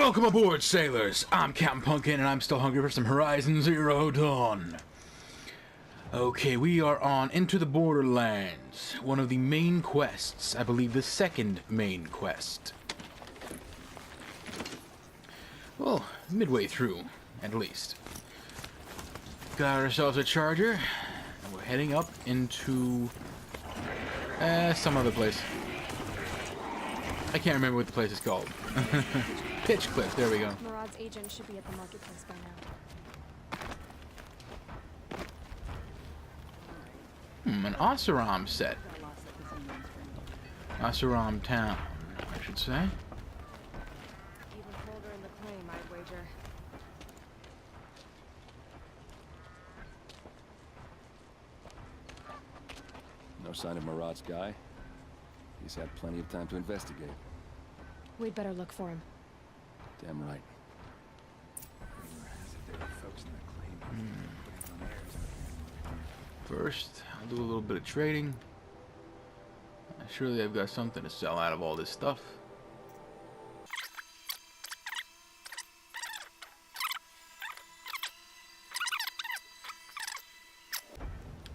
Welcome aboard, sailors! I'm Captain Punkin, and I'm still hungry for some Horizon Zero Dawn. Okay, we are on Into the Borderlands, one of the main quests. I believe the second main quest. Well, midway through, at least. Got ourselves a charger, and we're heading up into some other place. I can't remember what the place is called. Pitch Cliff, there we go. Murad's agent should be at the marketplace by now. An Oseram set. Oseram Town, I should say. Even colder in the claim, I'd wager. No sign of Murad's guy. He's had plenty of time to investigate. We'd better look for him. Damn right. First, I'll do a little bit of trading. Surely I've got something to sell out of all this stuff.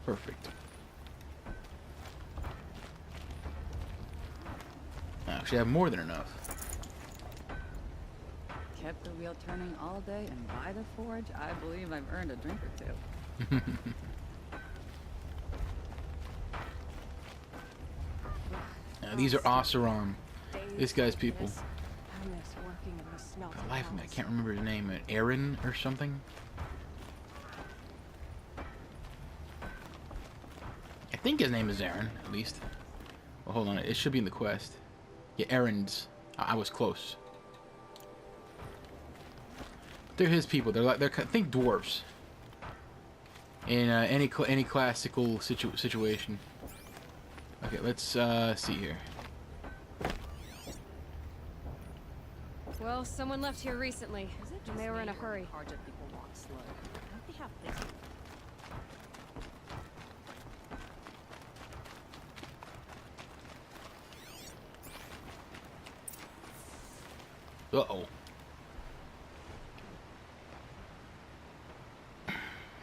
Perfect. I actually have more than enough. Kept the wheel turning all day, and by the forge, I believe I've earned a drink or two. Now, these are Oseram. This guy's people. For the life of me, I can't remember his name. Aaron or something? I think his name is Aaron, at least. Well, hold on. It should be in the quest. Yeah, Aaron's. I was close. They're his people. They're think dwarves. In any classical situation. Okay, let's see here. Well, someone left here recently, and they were in a hurry. Uh-oh.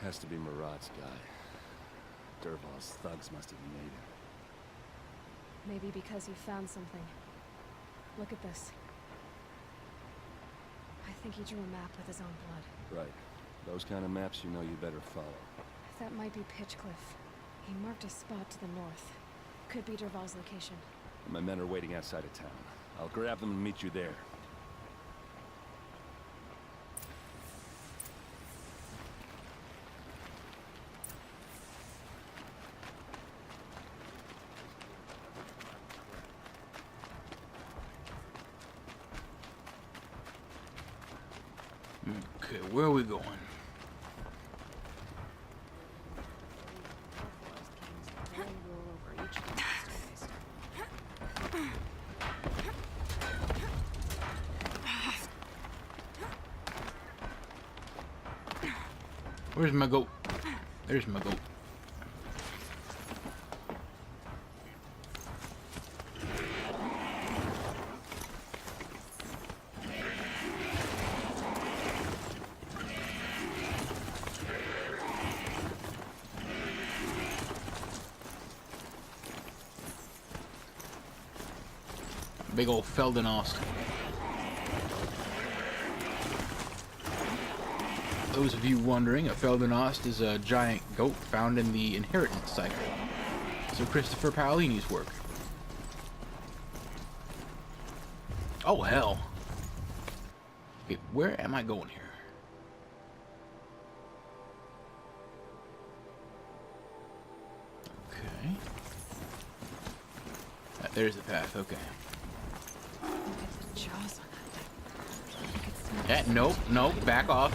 Has to be Murad's guy. Dervahl's thugs must have made him. Maybe because he found something. Look at this. I think he drew a map with his own blood. Right. Those kind of maps you know you better follow. That might be Pitch Cliff. He marked a spot to the north. Could be Dervahl's location. My men are waiting outside of town. I'll grab them and meet you there. Okay, where are we going? Where's my goat? There's my goat. Big old Feldenost. Those of you wondering, a Feldenost is a giant goat found in the inheritance cycle. So Christopher Paolini's work. Oh hell. Okay, where am I going here? Okay. There's the path, okay. Yeah, nope, back off.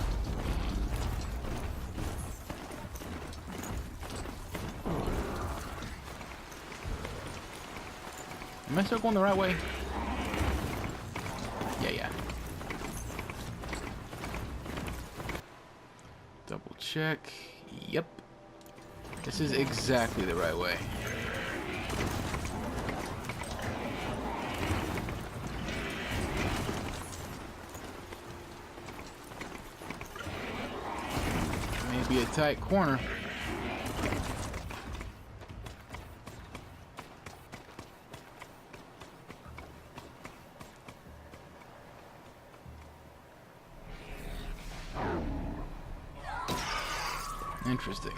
Am I still going the right way? Yeah. Double check. Yep. This is exactly the right way. be a tight corner. Interesting.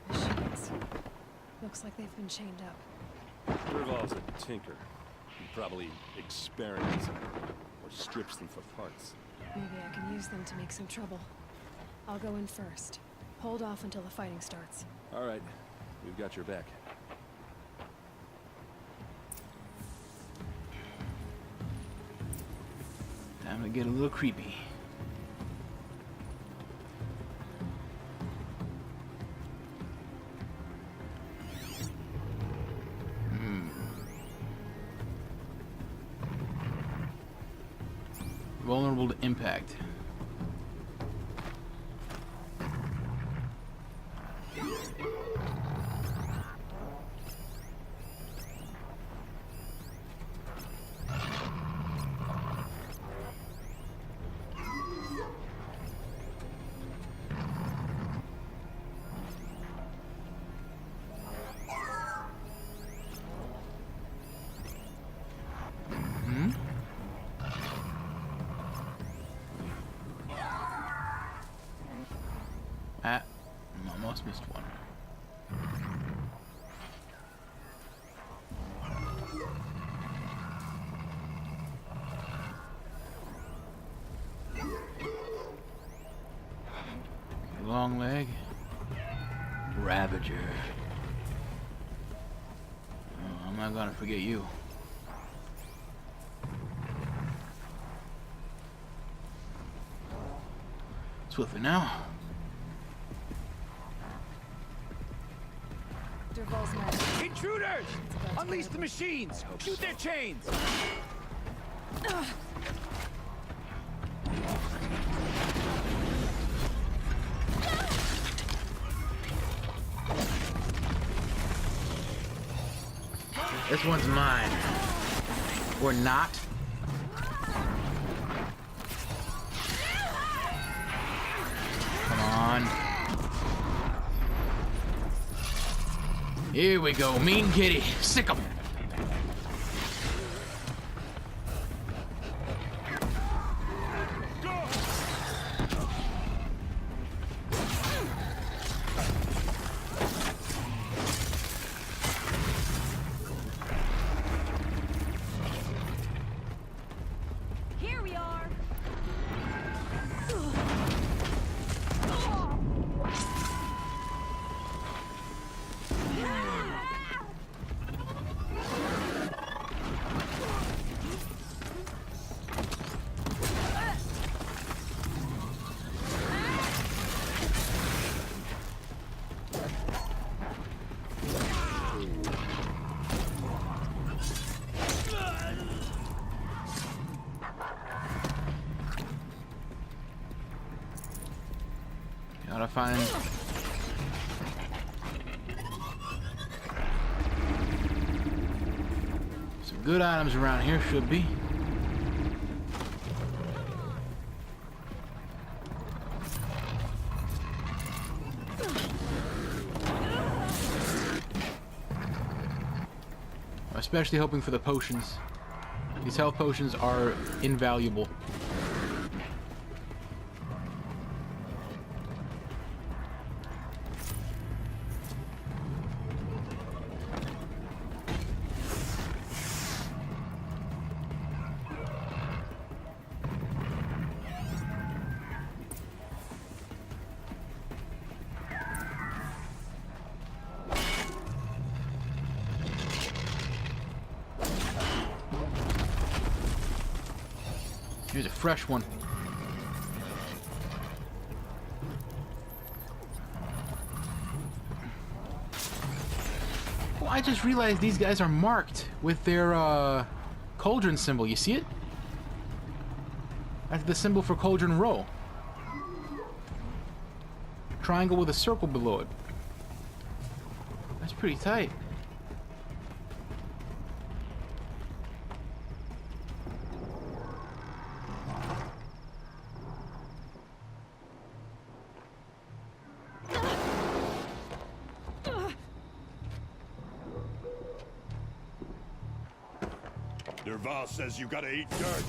Machines. Looks like they've been chained up. Dervahl's a tinker. He probably experiments them or strips them for parts. Maybe I can use them to make some trouble. I'll go in first. Hold off until the fighting starts. All right, we've got your back. Time to get a little creepy. Vulnerable to impact. Ah, almost missed one. Long leg. Ravager. Oh, I'm not gonna forget you. Swiftly now. Dervahl's men. Intruders! Unleash the machines! Shoot their chains! This one's mine. Or not. Come on. Here we go. Mean kitty. Sick 'em. Here we are. Gotta find some good items around here, should be. I'm especially hoping for the potions. These health potions are invaluable. Here's a fresh one. Oh, I just realized these guys are marked with their cauldron symbol. You see it? That's the symbol for Cauldron Row. Triangle with a circle below it. That's pretty tight. Derval says you gotta eat dirt.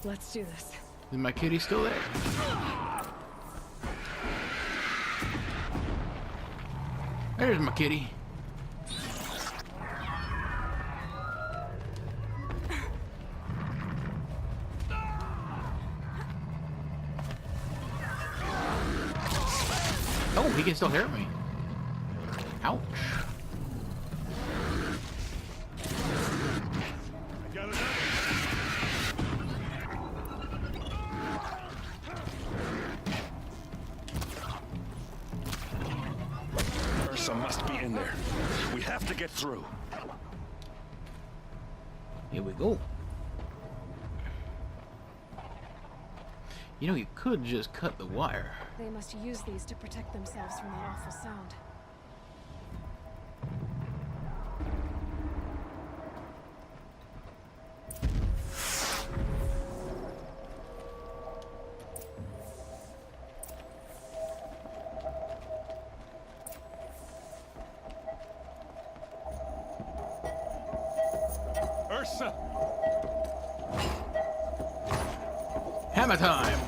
Let's do this. Is my kitty still there? There's my kitty. Oh, he can still hear me. Ouch. I got another. Ursa must be in there. We have to get through. Here we go. You know, you could just cut the wire. They must use these to protect themselves from that awful sound. Ursa! Hammer time!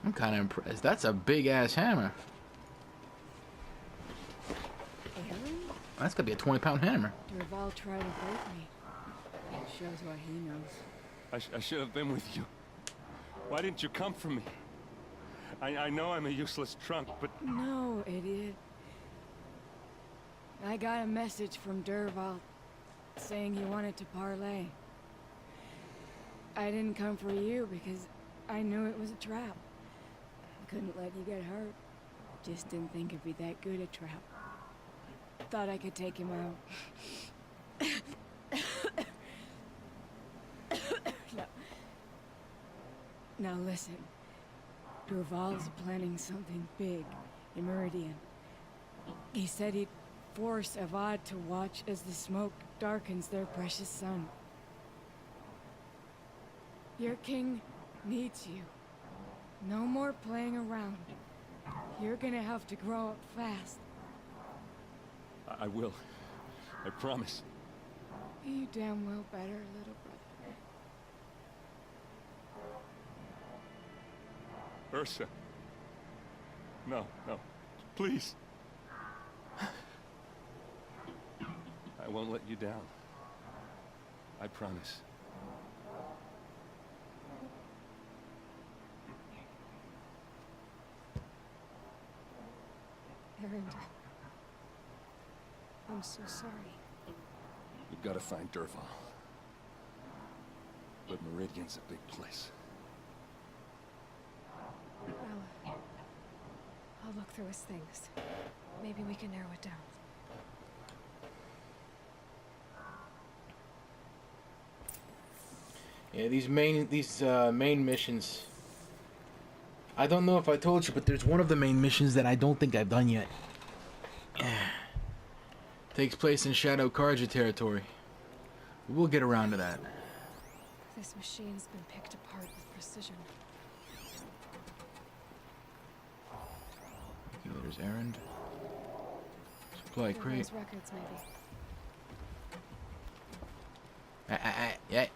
I'm kind of impressed. That's a big ass hammer. Aaron? That's gotta be a 20-pound hammer. Derval tried to break me. It shows what he knows. I should have been with you. Why didn't you come for me? I know I'm a useless trunk, but No, idiot. I got a message from Derval saying he wanted to parlay. I didn't come for you because I knew it was a trap. Couldn't let you get hurt. Just didn't think it'd be that good a trap. Thought I could take him out. No. Now listen. Derval's planning something big in Meridian. He said he'd force Avad to watch as the smoke darkens their precious sun. Your king needs you. No more playing around. You're gonna have to grow up fast. I will. I promise. You damn well better, little brother. Ursa. No, no. Please. I won't let you down. I promise. Aaron, I'm so sorry. We've got to find Derval. But Meridian's a big place. I'll look through his things. Maybe we can narrow it down. Yeah, these main missions. I don't know if I told you, but there's one of the main missions that I don't think I've done yet. Takes place in Shadow Karja territory. We'll get around to that. This machine's been picked apart with precision. Okay, there's errand. Supply crate. Those records, maybe. Yeah.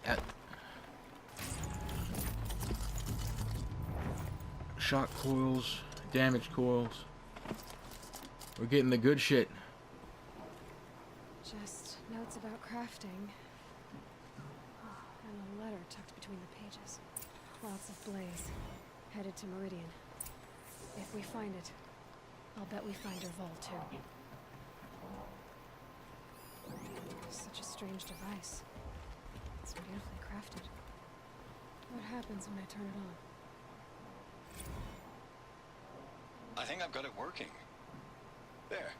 Shock coils, damage coils. We're getting the good shit. Just notes about crafting. Oh, and a letter tucked between the pages. Lots of blaze. Headed to Meridian. If we find it, I'll bet we find Derval too. Such a strange device. It's beautifully crafted. What happens when I turn it on? I think I've got it working. There.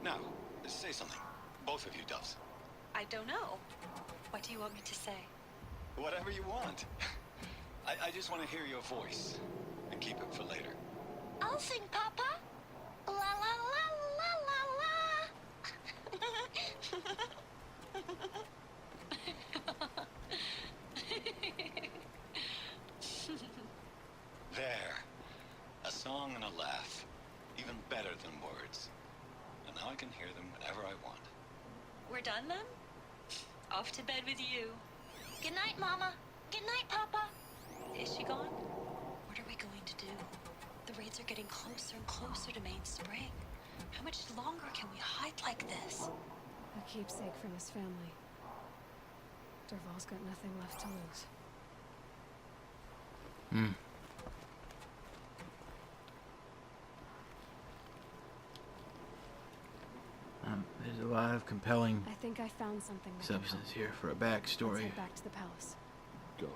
Now, Say something. Both of you, Doves. I don't know. What do you want me to say? Whatever you want. I just want to hear your voice. And keep it for later. I'll sing, Papa. La la la la la la. There. A song and a laugh. Even better than words. And now I can hear them whenever I want. We're done then? Off to bed with you. Good night, Mama. Good night, Papa. Is she gone? What are we going to do? The raids are getting closer and closer to Main Spring. How much longer can we hide like this? A keepsake from his family. Dervahl's got nothing left to lose. There's a lot of compelling I think I found something that can help. substance here for a Let's backstory. head back to the palace. Go.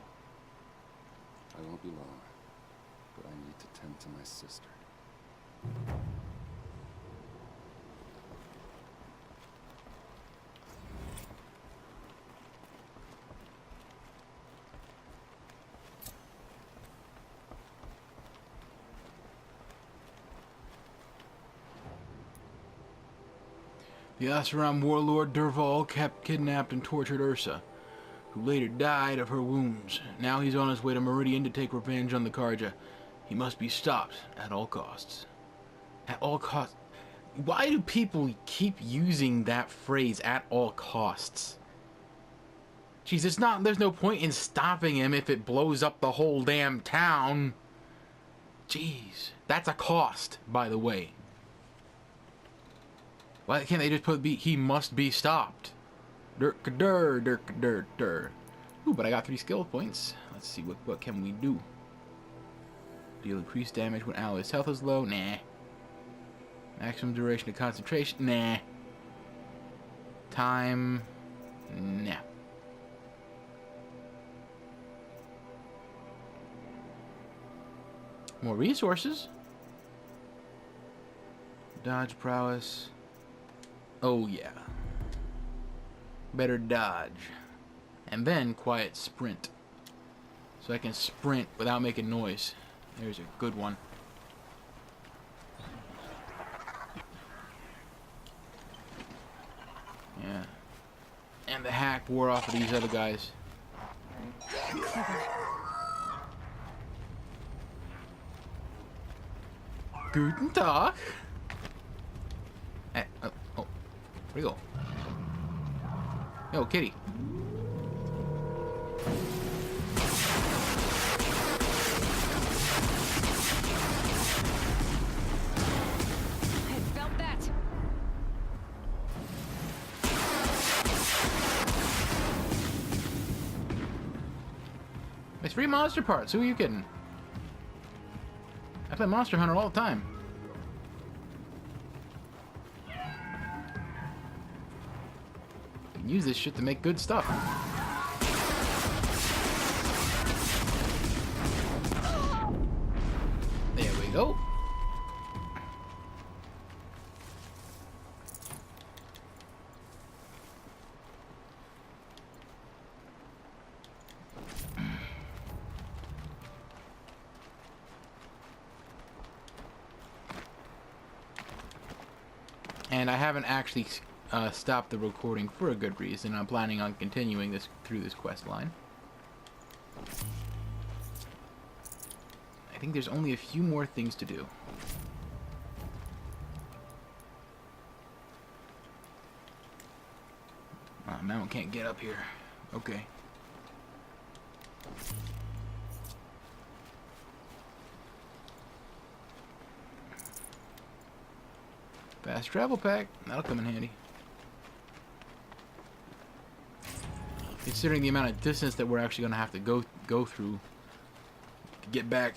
I won't be long, but I need to tend to my sister. The Oseram warlord Dervahl kidnapped and tortured Ursa, who later died of her wounds. Now he's on his way to Meridian to take revenge on the Karja. He must be stopped at all costs. At all costs. Why do people keep using that phrase, at all costs? Jeez, there's no point in stopping him if it blows up the whole damn town. Jeez, that's a cost, by the way. Why can't they just put he must be stopped? Dirk-a-dur, dirk-a-dur-dur. Ooh, but I got 3 skill points. Let's see, what can we do? Deal increased damage when allies' health is low? Nah. Maximum duration of concentration? Nah. Time? Nah. More resources? Dodge prowess. Oh yeah. Better dodge. And then quiet sprint. So I can sprint without making noise. There's a good one. Yeah. And the hack wore off of these other guys. Guten Tag. Oh. Where'd he go? Yo, kitty. I felt that. It's free monster parts. Who are you kidding? I play Monster Hunter all the time. Use this shit to make good stuff. There we go. And I haven't actually stopped the recording for a good reason. I'm planning on continuing this through this quest line. I think there's only a few more things to do. Mount can't get up here. Okay. Fast travel pack. That'll come in handy. Considering the amount of distance that we're actually going to have to go through to get back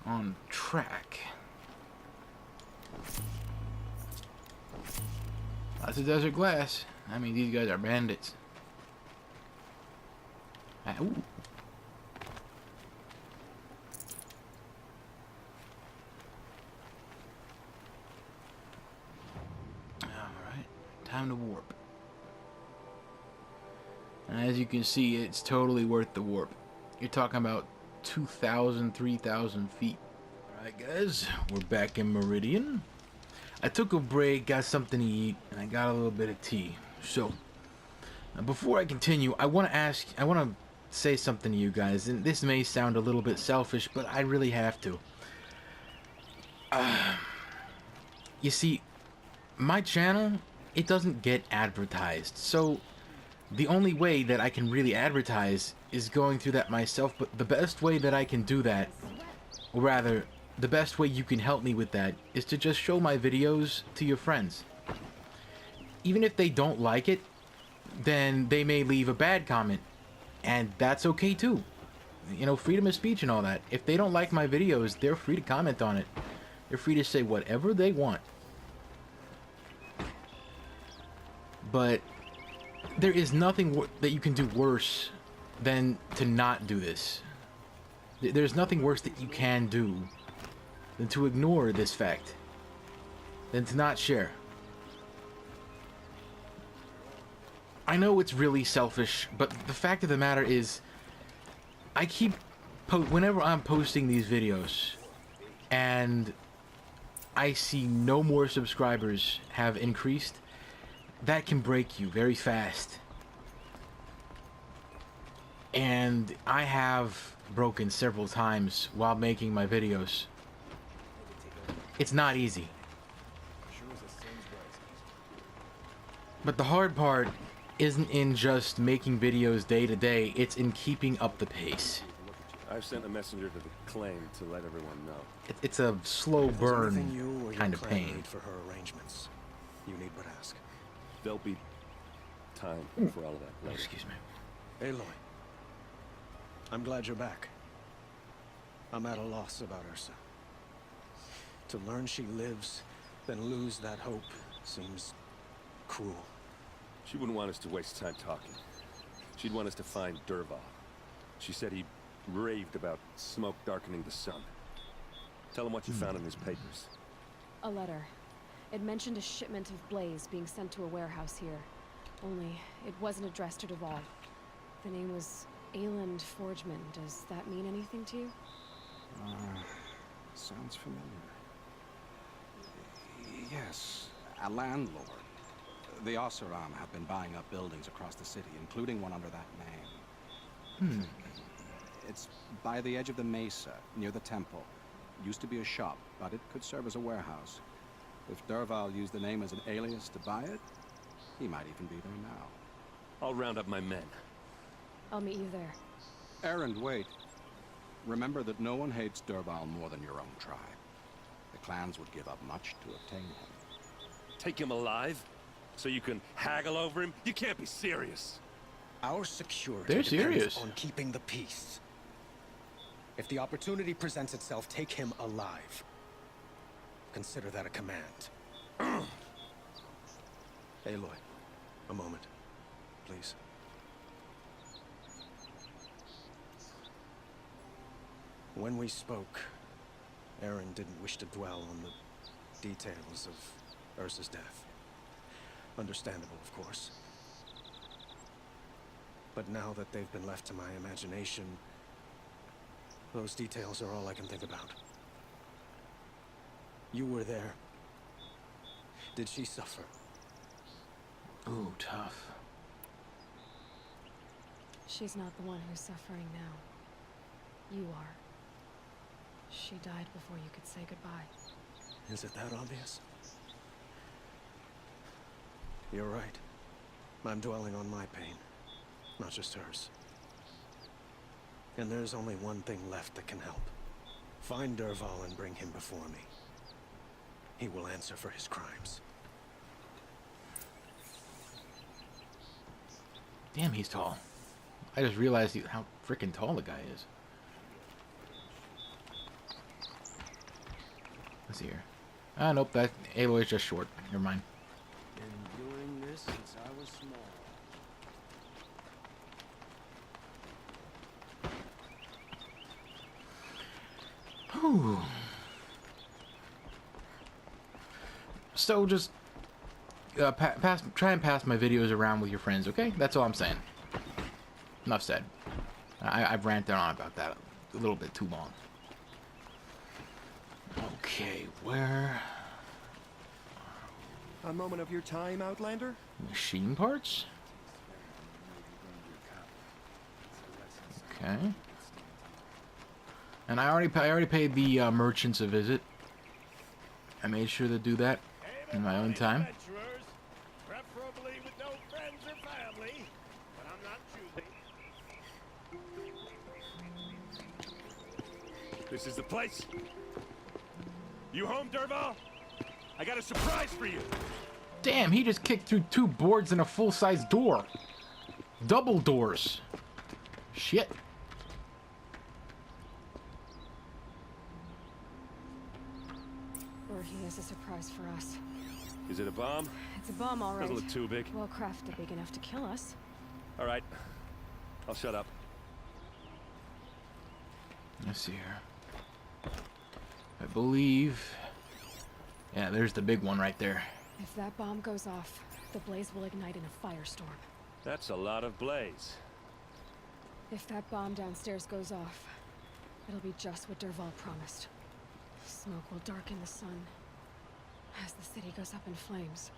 on track. Lots of desert glass. I mean, these guys are bandits. Ooh. Time to warp. And as you can see, it's totally worth the warp. You're talking about 2,000, 3,000 feet. Alright guys, we're back in Meridian. I took a break, got something to eat, and I got a little bit of tea. So, before I continue, I want to say something to you guys, and this may sound a little bit selfish, but I really have to. You see, my channel, it doesn't get advertised, so the only way that I can really advertise is going through that myself, but the best way that I can do that, or rather, the best way you can help me with that, is to just show my videos to your friends. Even if they don't like it, then they may leave a bad comment, and that's okay too. You know, freedom of speech and all that. If they don't like my videos, they're free to comment on it. They're free to say whatever they want. But there is nothing that you can do worse than to not do this. There's nothing worse that you can do than to ignore this fact, than to not share. I know it's really selfish, but the fact of the matter is, I keep whenever I'm posting these videos and I see no more subscribers have increased, that can break you very fast. And I have broken several times while making my videos. It's not easy. But the hard part isn't in just making videos day to day, it's in keeping up the pace. I've sent a messenger to the claim to let everyone know. It's a slow burn kind of pain. For her arrangements, you need but ask. There'll be time for all of that later. Excuse me. Aloy, I'm glad you're back. I'm at a loss about Ursa. To learn she lives, then lose that hope seems cruel. She wouldn't want us to waste time talking. She'd want us to find Dervahl. She said he raved about smoke darkening the sun. Tell him what you found in his papers. A letter. It mentioned a shipment of blaze being sent to a warehouse here. Only, it wasn't addressed to Dervahl. The name was Ayland Forgeman. Does that mean anything to you? Sounds familiar. Yes, a landlord. The Oseram have been buying up buildings across the city, including one under that name. It's by the edge of the mesa, near the temple. Used to be a shop, but it could serve as a warehouse. If Dervahl used the name as an alias to buy it, he might even be there now. I'll round up my men. I'll meet you there. Erend, wait. Remember that no one hates Dervahl more than your own tribe. The clans would give up much to obtain him. Take him alive? So you can haggle over him? You can't be serious. Our security They're depends serious. on keeping the peace. If the opportunity presents itself, take him alive. Consider that a command. Aloy, a moment, please. When we spoke, Aaron didn't wish to dwell on the details of Ursa's death. Understandable, of course. But now that they've been left to my imagination, those details are all I can think about. You were there. Did she suffer? Ooh, tough. She's not the one who's suffering now. You are. She died before you could say goodbye. Is it that obvious? You're right. I'm dwelling on my pain, not just hers. And there's only one thing left that can help. Find Dervahl and bring him before me. He will answer for his crimes. Damn, he's tall. I just realized how freaking tall the guy is. Let's see here. Ah, nope, that Aloy's just short. Never mind. Been doing this since I was small. Whew. So just try and pass my videos around with your friends, okay? That's all I'm saying. Enough said. I've ranted on about that a little bit too long. Okay, where? A moment of your time, Outlander? Machine parts? Okay. And I already paid the merchants a visit. I made sure to do that in my own time. Preferably with no friends or family, but I'm not choosing. This is the place. You home, Derval? I got a surprise for you. Damn, he just kicked through 2 boards and a full-size door. Double doors. Shit. Or he has a surprise for us. Is it a bomb? It's a bomb, all right. Doesn't look too big. Well crafted, big enough to kill us. All right. I'll shut up. Let's see here. I believe... Yeah, there's the big one right there. If that bomb goes off, the blaze will ignite in a firestorm. That's a lot of blaze. If that bomb downstairs goes off, it'll be just what Derval promised. Smoke will darken the sun as the city goes up in flames.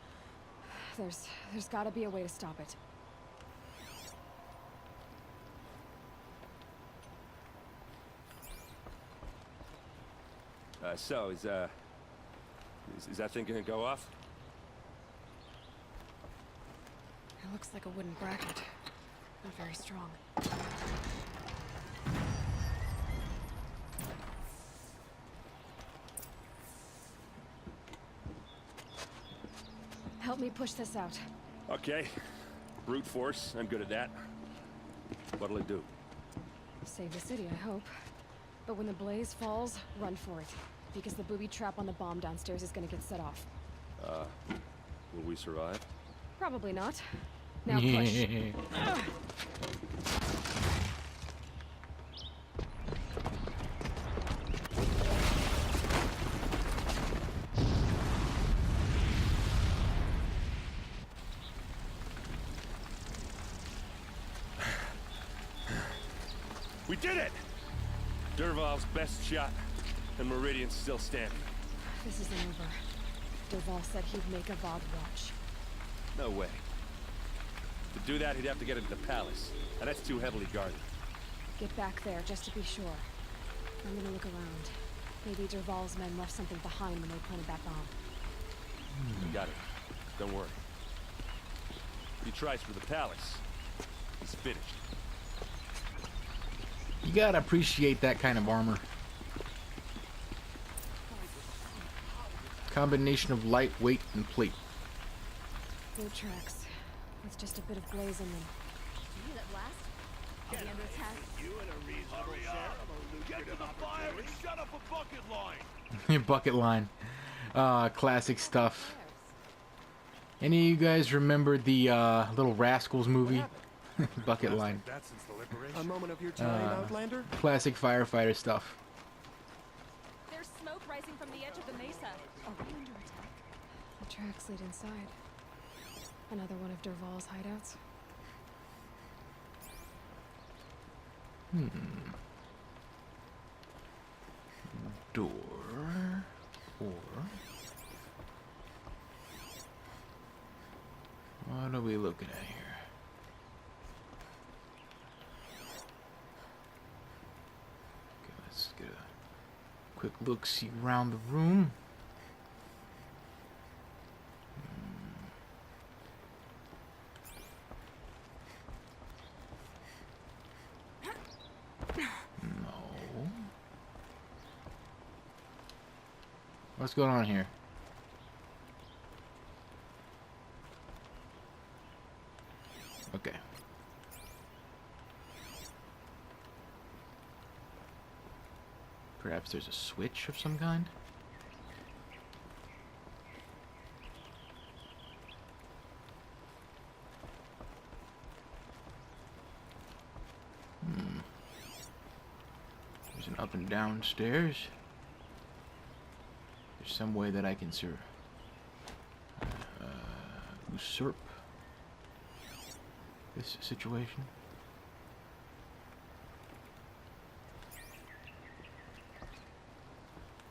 There's gotta be a way to stop it. So, is that thing gonna go off? It looks like a wooden bracket. Not very strong. Help me push this out. Okay. Brute force. I'm good at that. What'll it do? Save the city, I hope. But when the blaze falls, run for it. Because the booby trap on the bomb downstairs is gonna get set off. Will we survive? Probably not. Now push. We did it! Derval's best shot, and Meridian's still standing. This isn't over. Derval said he'd make a VOD watch. No way. To do that, he'd have to get into the palace, and that's too heavily guarded. Get back there, just to be sure. I'm gonna look around. Maybe Derval's men left something behind when they planted that bomb. You got it. Don't worry. If he tries for the palace, he's finished. You gotta appreciate that kind of armor. Combination of lightweight and plate. Boot tracks. With just a bit of blaze in them. You that blast? I'll be under attack. You in a reasonable share. Get to the fire and shut up a bucket line. Bucket line. Classic stuff. Any of you guys remember the Little Rascals movie? Bucket line. A moment of your time, Outlander? Classic firefighter stuff. There's smoke rising from the edge of the mesa. Are we under attack? The tracks lead inside. Another one of Derval's hideouts. Door. Or... What are we looking at here? Okay, let's get a quick look-see around the room. No. What's going on here? Okay. Perhaps there's a switch of some kind? There's an up and down stairs. There's some way that I can usurp this situation.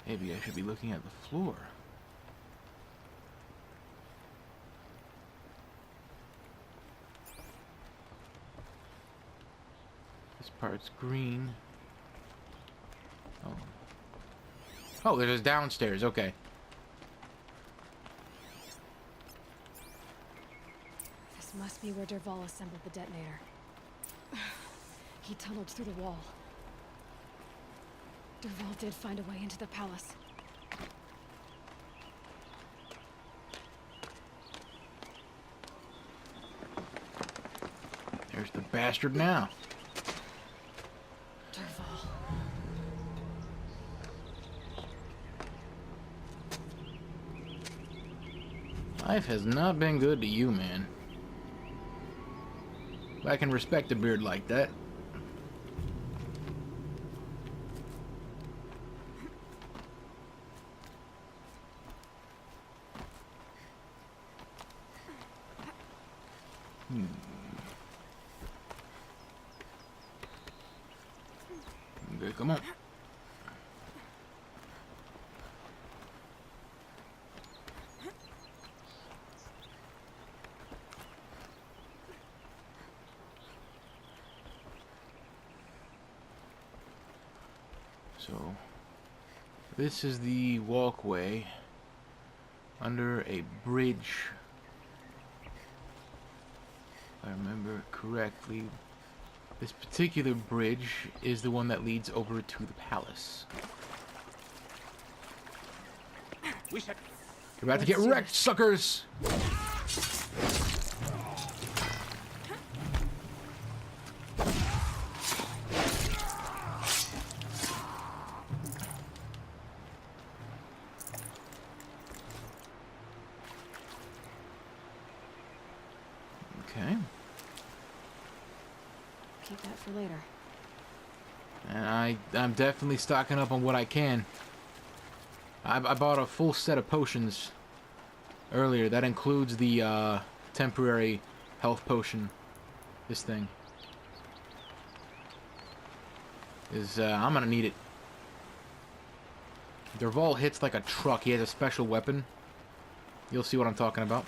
Maybe I should be looking at the floor. This part's green. Oh. Oh, there's downstairs. Okay. This must be where Dervahl assembled the detonator. He tunneled through the wall. Dervahl did find a way into the palace. There's the bastard now. Dervahl. Life has not been good to you, man. I can respect a beard like that. Okay, come on. So, this is the walkway under a bridge. If I remember correctly, this particular bridge is the one that leads over to the palace. We should. You're about to get wrecked, suckers! Okay. Keep that for later. And I'm definitely stocking up on what I can. I bought a full set of potions earlier. That includes the temporary health potion. This thing is I'm gonna need it. Dervahl hits like a truck. He has a special weapon. You'll see what I'm talking about.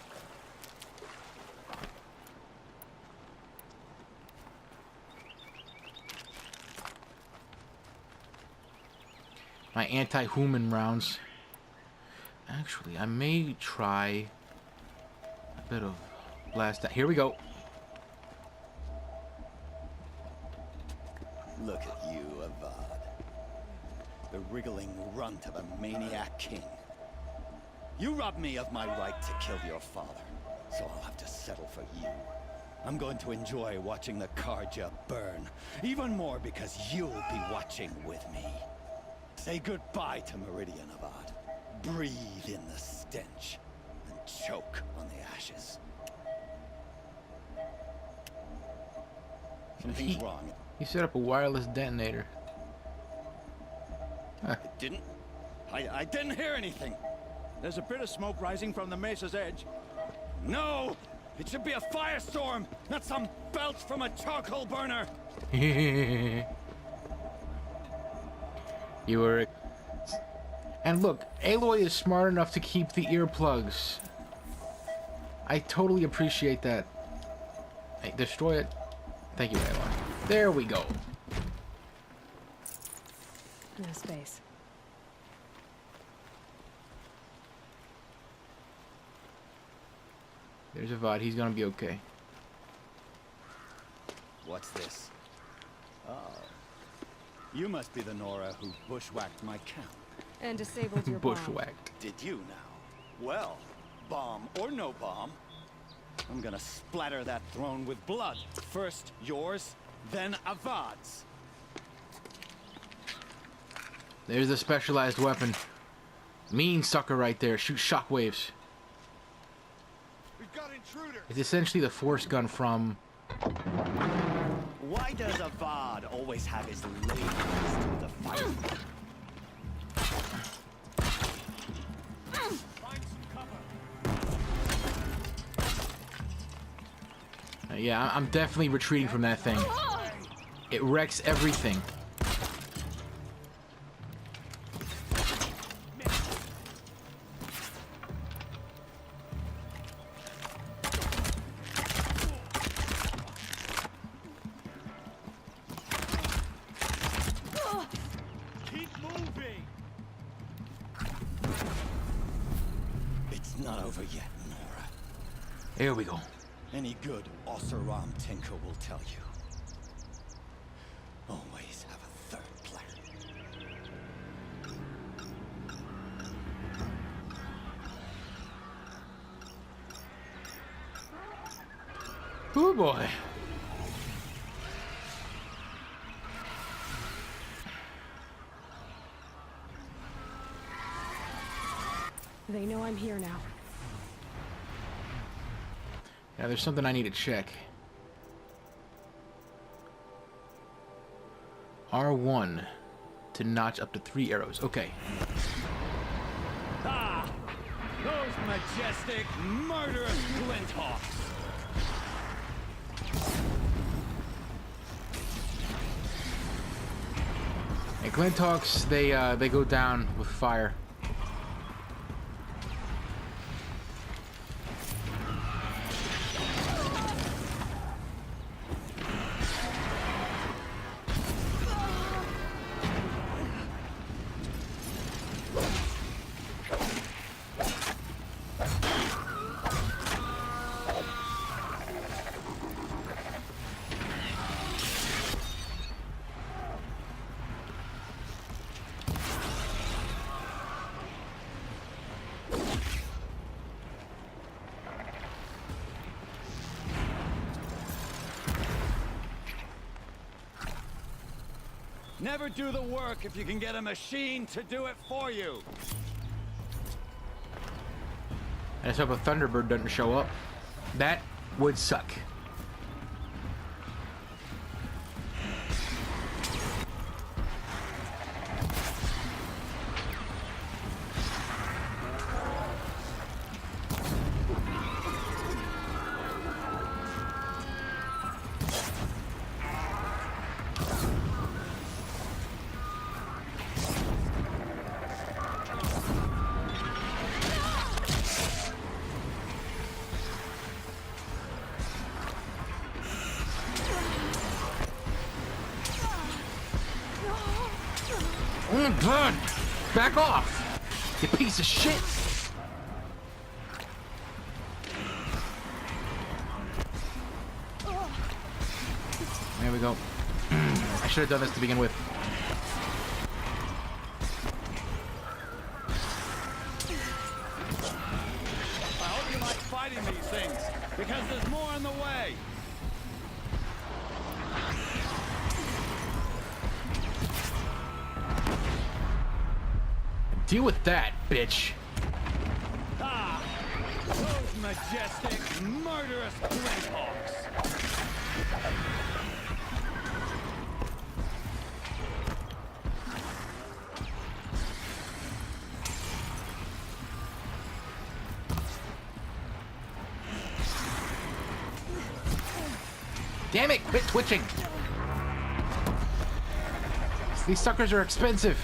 My anti-human rounds. Actually, I may try a bit of blast. Here we go. Look at you, Avad. The wriggling runt of a maniac king. You robbed me of my right to kill your father, so I'll have to settle for you. I'm going to enjoy watching the Karja burn, even more because you'll be watching with me. Say goodbye to Meridian, Avad. Breathe in the stench, and choke on the ashes. Something's wrong. He set up a wireless detonator. Huh. It didn't? I didn't hear anything. There's a bit of smoke rising from the mesa's edge. No! It should be a firestorm, not some belch from a charcoal burner! You were... And look, Aloy is smart enough to keep the earplugs. I totally appreciate that. Hey, destroy it. Thank you, Aloy. There we go. No space. There's Avad. He's gonna be okay. What's this? Oh. You must be the Nora who bushwhacked my camp. And disabled your bomb. Bushwhacked. Did you now? Well, bomb or no bomb, I'm gonna splatter that throne with blood. First yours, then Avad's. There's a specialized weapon. Mean sucker right there. Shoot shockwaves. We've got intruders. It's essentially the force gun from... Why does Avad always have his ladies to the fight? Find some cover. Yeah, I'm definitely retreating from that thing. It wrecks everything. Keep moving! It's not over yet, Nora. Here we go. Any good Oseram tinker will tell you. Always have a third plan. Oh boy. They know I'm here now. Yeah, there's something I need to check. R1 to notch up to 3 arrows. Okay. Ah! Those majestic, murderous Glinthawks! And Glinthawks, they go down with fire. Never do the work if you can get a machine to do it for you. I just hope a Thunderbird doesn't show up. That would suck. Oh my god! Back off! You piece of shit! There we go. I should have done this to begin with. I hope you like fighting these things, because there's more in the way. Deal with that, bitch. Ah! Those majestic, murderous Glinthawks! Damn it, quit twitching. These suckers are expensive.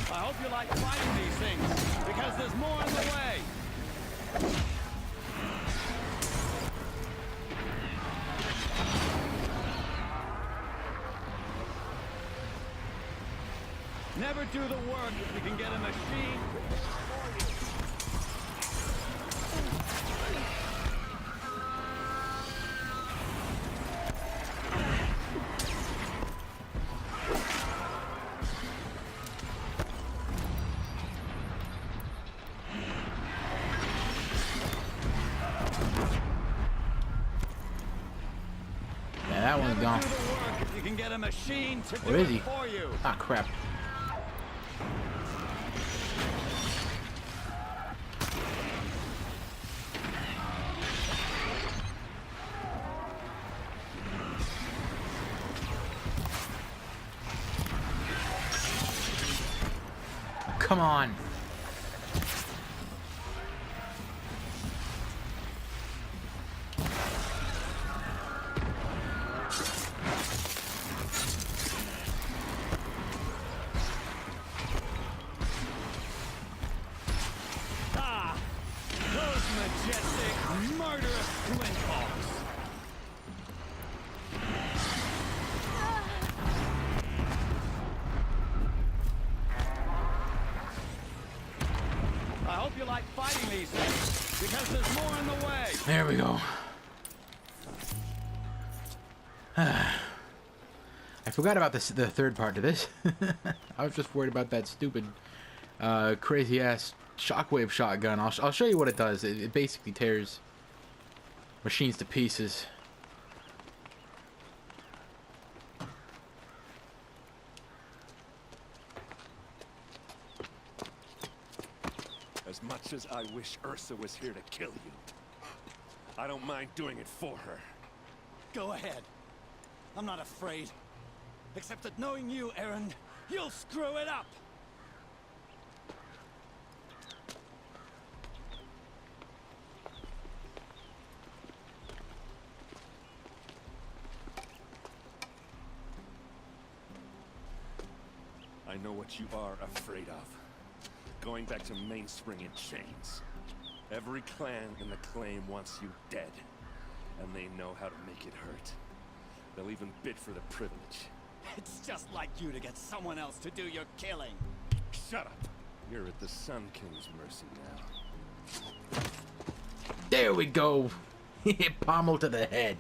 I hope you like fighting these things, because there's more in the way. Never do the work if you can get a machine. Yeah, that one's gone. Do the work if you can get a machine to do Where is it he? for you. Ah, crap. Come on. Twin Hawks. I hope you like fighting these things, because there's more in the way. There we go. I forgot about this, the third part to this. I was just worried about that stupid, crazy ass shockwave shotgun. I'll show you what it does. It basically tears machines to pieces. As much as I wish Ursa was here to kill you, I don't mind doing it for her. Go ahead. I'm not afraid. Except that knowing you, Aaron, you'll screw it up. I know what you are afraid of. Going back to Mainspring in chains. Every clan in the claim wants you dead. And they know how to make it hurt. They'll even bid for the privilege. It's just like you to get someone else to do your killing. Shut up. You're at the Sun King's mercy now. There we go. Pommel to the head.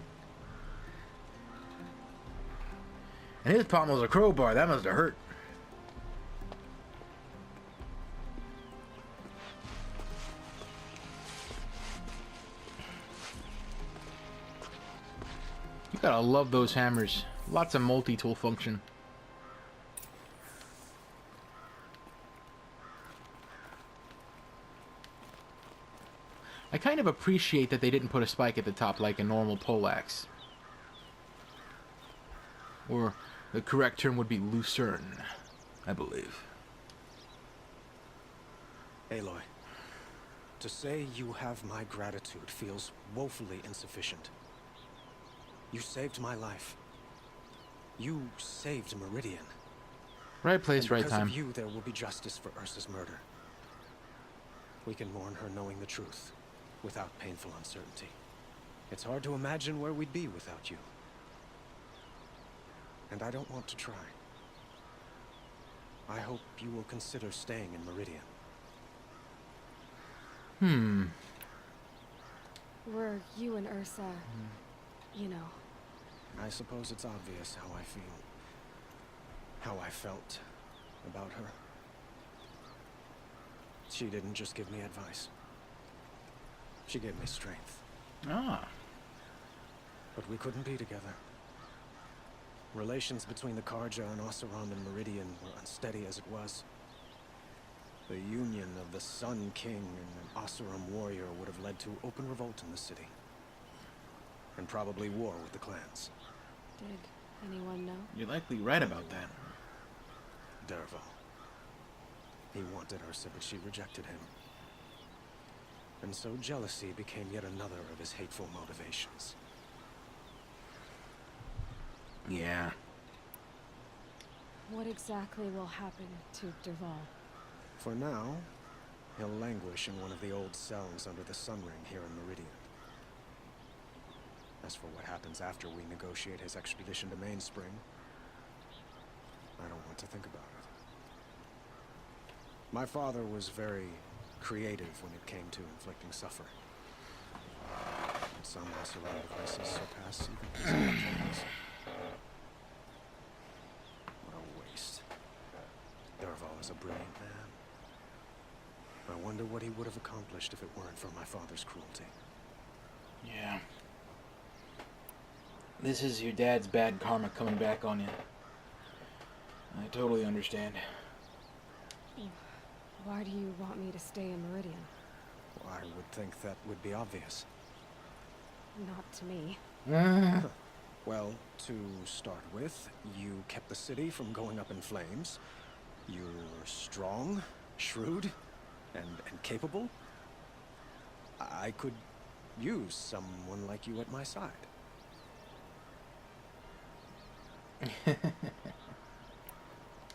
And his pommel's a crowbar. That must have hurt. You gotta love those hammers. Lots of multi-tool function. I kind of appreciate that they didn't put a spike at the top like a normal poleaxe. Or the correct term would be lucerne, I believe. Aloy, to say you have my gratitude feels woefully insufficient. You saved my life. You saved Meridian. Right place, right time. Because of you, there will be justice for Ursa's murder. We can mourn her knowing the truth, without painful uncertainty. It's hard to imagine where we'd be without you. And I don't want to try. I hope you will consider staying in Meridian. Were you and Ursa, you know... I suppose it's obvious how I feel. How I felt about her. She didn't just give me advice. She gave me strength. Ah. But we couldn't be together. Relations between the Karja and Oseram and Meridian were unsteady as it was. The union of the Sun King and an Oseram warrior would have led to open revolt in the city. And probably war with the clans. Did anyone know? You're likely right about that. Dervahl. He wanted Ursa, but she rejected him. And so jealousy became yet another of his hateful motivations. Yeah. What exactly will happen to Dervahl? For now, he'll languish in one of the old cells under the Sun Ring here in Meridian. As for what happens after we negotiate his extradition to Mainspring, I don't want to think about it. My father was very creative when it came to inflicting suffering. And some Oseram devices surpass even his imaginings. What a waste. Dervahl is a brilliant man. I wonder what he would have accomplished if it weren't for my father's cruelty. Yeah. This is your dad's bad karma coming back on you. I totally understand. Why do you want me to stay in Meridian? Well, I would think that would be obvious. Not to me. Well, to start with, you kept the city from going up in flames. You're strong, shrewd, and capable. I could use someone like you at my side.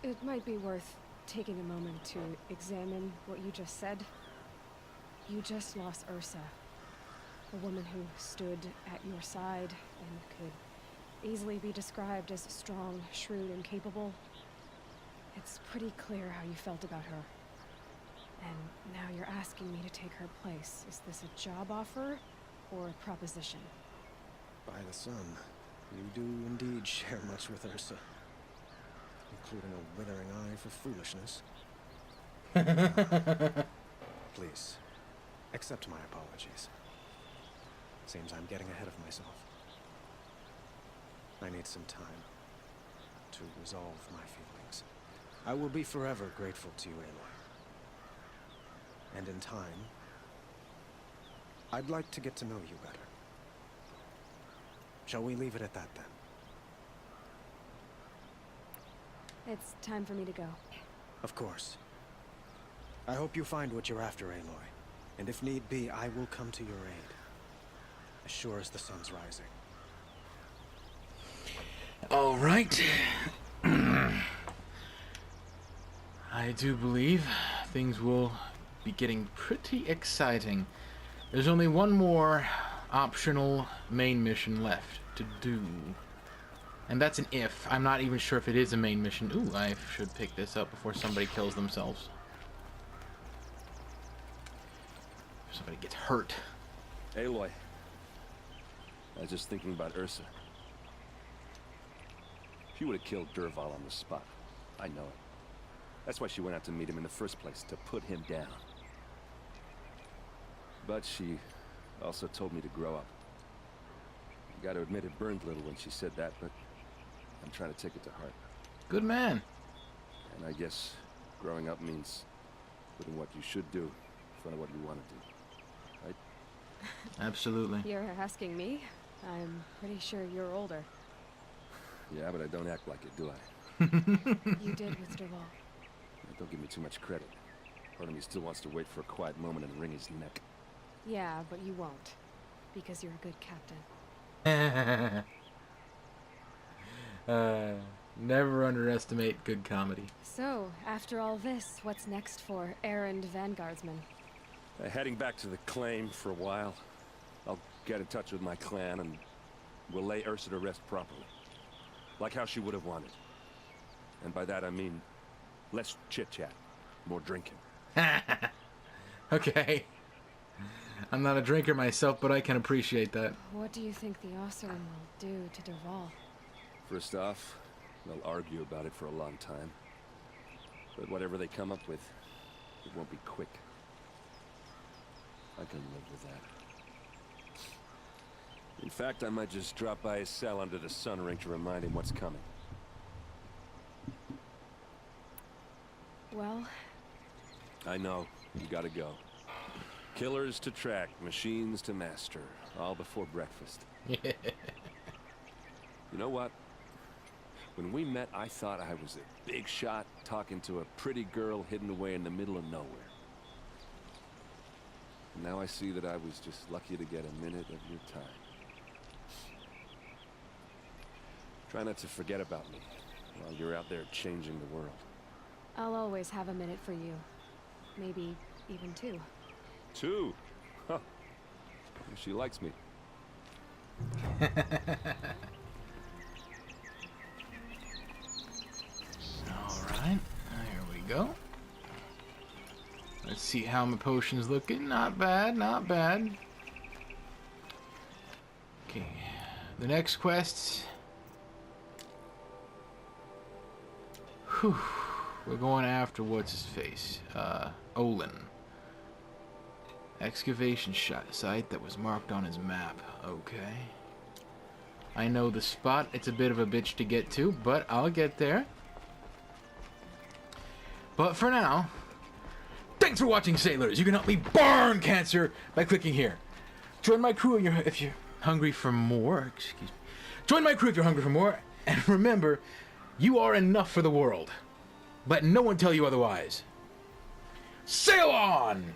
It might be worth taking a moment to examine what you just said. You just lost Ursa. A woman who stood at your side and could easily be described as strong, shrewd, and capable. It's pretty clear how you felt about her. And now you're asking me to take her place. Is this a job offer or a proposition? By the sun, you do indeed share much with Ursa, including a withering eye for foolishness. Please, accept my apologies. Seems I'm getting ahead of myself. I need some time to resolve my feelings. I will be forever grateful to you, Aloy. And in time, I'd like to get to know you better. Shall we leave it at that, then? It's time for me to go. Of course. I hope you find what you're after, Aloy. And if need be, I will come to your aid. As sure as the sun's rising. All right. I do believe things will be getting pretty exciting. There's only one more optional main mission left to do. And that's an if. I'm not even sure if it is a main mission. Ooh, I should pick this up before somebody kills themselves. Somebody gets hurt. Aloy. I was just thinking about Ursa. She would have killed Dervahl on the spot. I know it. That's why she went out to meet him in the first place, to put him down. But she also told me to grow up. You gotta admit it burned a little when she said that, but I'm trying to take it to heart. Good man. And I guess growing up means putting what you should do in front of what you want to do. Right? Absolutely. You're asking me? I'm pretty sure you're older. Yeah, but I don't act like it, do I? You did with Dervahl. Don't give me too much credit. Part of me still wants to wait for a quiet moment and wring his neck. Yeah, but you won't. Because you're a good captain. Never underestimate good comedy. So, after all this, what's next for errand vanguardsman? Heading back to the claim for a while. I'll get in touch with my clan and we'll lay Ursa to rest properly. Like how she would have wanted. And by that I mean less chit-chat, more drinking. Okay. I'm not a drinker myself, but I can appreciate that. What do you think the Oseram will do to Dervahl? First off, they'll argue about it for a long time. But whatever they come up with, it won't be quick. I can live with that. In fact, I might just drop by his cell under the sun ring to remind him what's coming. Well... I know. You gotta go. Killers to track, machines to master. All before breakfast. You know what? When we met, I thought I was a big shot talking to a pretty girl hidden away in the middle of nowhere. And now I see that I was just lucky to get a minute of your time. Try not to forget about me while you're out there changing the world. I'll always have a minute for you. Maybe even two. Two? Huh. She likes me. Alright, there we go. Let's see how my potion's looking. Not bad, not bad. Okay, the next quest. Whew. We're going after what's his face? Olin. Excavation site that was marked on his map. Okay. I know the spot. It's a bit of a bitch to get to, but I'll get there. But for now, thanks for watching, sailors. You can help me burn cancer by clicking here. Join my crew if you're hungry for more. Excuse me. Join my crew if you're hungry for more. And remember, you are enough for the world. Let no one tell you otherwise. Sail on!